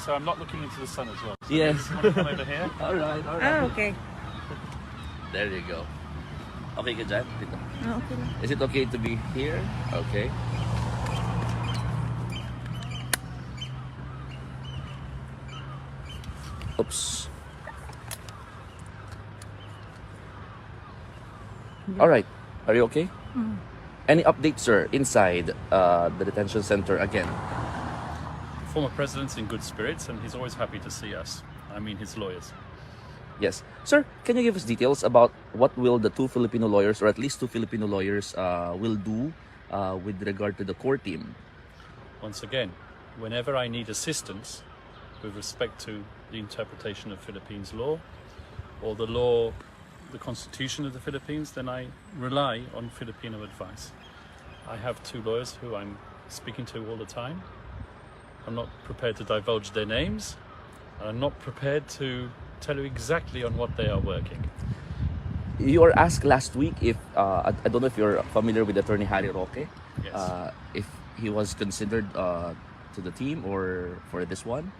so I'm not looking into the sun as well. So Yes. you want to come over here? All right. Ah, okay. There you go. Okay ka dyan? Dito. Ah, okay lang. Is it okay to be here? Okay. Oops. All right. Are you okay? Any updates, sir, inside the detention center again? Former president's in good spirits and he's always happy to see us. I mean his lawyers. Yes. Sir, can you give us details about what will the two Filipino lawyers, or at least two Filipino lawyers, will do with regard to the core team? Once again, whenever I need assistance with respect to the interpretation of Philippines law or the law, the constitution of the Philippines, then I rely on Filipino advice. I have two lawyers who I'm speaking to all the time. I'm not prepared to divulge their names. I'm not prepared to tell you exactly on what they are working. You were asked last week if, I don't know if you're familiar with Attorney Harry Roque, Yes. if he was considered to the team or for this one.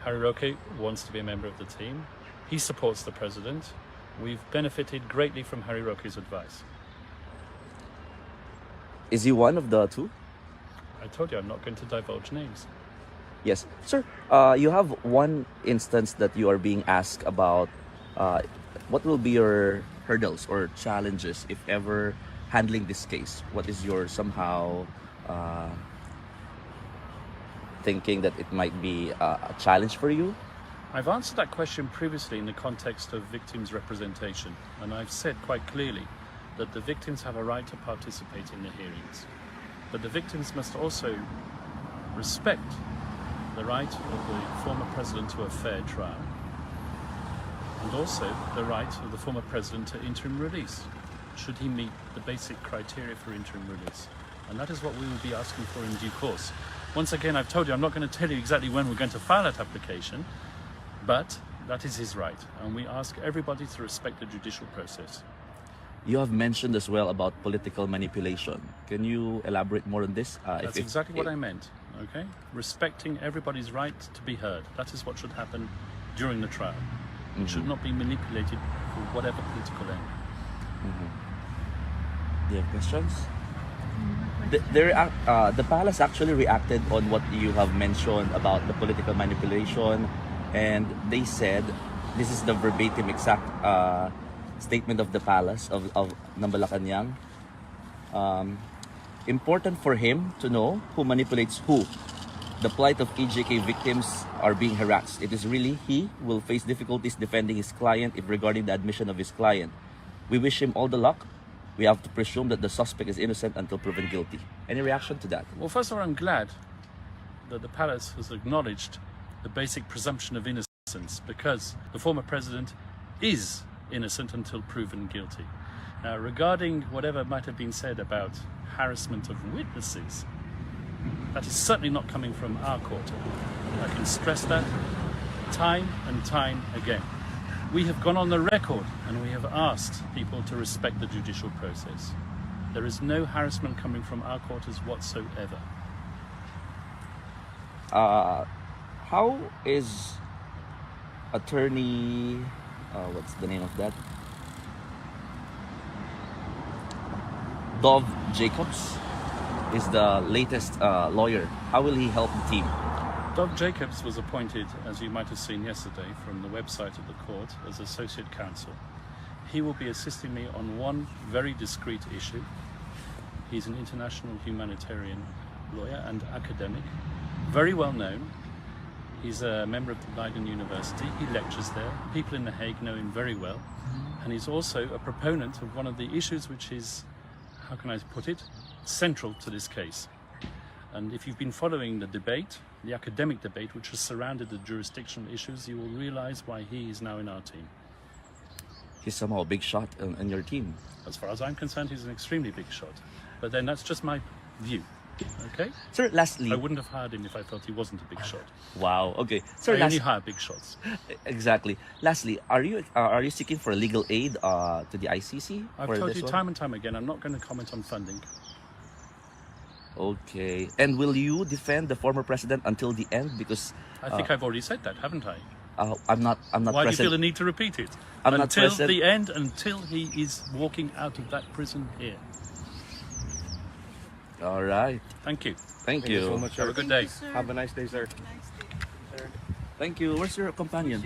Harry Roque wants to be a member of the team. He supports the president. We've benefited greatly from Harry Roque's advice. Is he one of the two? I told you I'm not going to divulge names. Yes. Sir, you have one instance that you are being asked about what will be your hurdles or challenges if ever handling this case. What is your somehow thinking that it might be a challenge for you? I've answered that question previously in the context of victims' representation, and I've said quite clearly that the victims have a right to participate in the hearings. But the victims must also respect the right of the former president to a fair trial, and also the right of the former president to interim release, should he meet the basic criteria for interim release. And that is what we will be asking for in due course. Once again, I've told you, I'm not going to tell you exactly when we're going to file that application, but that is his right, and we ask everybody to respect the judicial process. You have mentioned as well about political manipulation. Can you elaborate more on this? That's exactly what I meant, okay? Respecting everybody's right to be heard. That is what should happen during the trial. It should not be manipulated for whatever political end. Do you have questions? The palace actually reacted on what you have mentioned about the political manipulation, and they said, this is the verbatim exact statement of the palace of Malacanang. Important for him to know who manipulates who. The plight of EJK victims are being harassed. It is really he will face difficulties defending his client if regarding the admission of his client. We wish him all the luck. We have to presume that the suspect is innocent until proven guilty. Any reaction to that? Well, first of all, I'm glad that the palace has acknowledged the basic presumption of innocence, because the former president is innocent until proven guilty. Now, regarding whatever might have been said about harassment of witnesses, that is certainly not coming from our court. I can stress that time and time again. We have gone on the record and we have asked people to respect the judicial process. There is no harassment coming from our quarters whatsoever. How is attorney, what's the name of that? Dov Jacobs is the latest lawyer. How will he help the team? Dov Jacobs was appointed, as you might have seen yesterday from the website of the court, as associate counsel. He will be assisting me on one very discrete issue. He's an international humanitarian lawyer and academic, very well known. He's a member of the Leiden University. He lectures there. People in The Hague know him very well. And he's also a proponent of one of the issues which is, how can I put it, central to this case. And if you've been following the debate, the academic debate which has surrounded the jurisdictional issues, you will realize why he is now in our team. He's somehow a big shot in your team. As far as I'm concerned, he's an extremely big shot. But then that's just my view. Okay? Sir, lastly... I wouldn't have hired him if I felt he wasn't a big shot. Wow, okay. Sir, I only hire big shots. Exactly. Lastly, are you seeking for legal aid to the ICC? I've told you time and time again, I'm not going to comment on funding. Okay. And will you defend the former president until the end? Because I think I've already said that, haven't I? I'm not Why do you feel present. the need to repeat it? I'm not until present. the end, until he is walking out of that prison here. All right. Thank you. Thank Thank you so you. much, Have sir. a good day. Have a nice day, sir. Thank you. Where's your companion?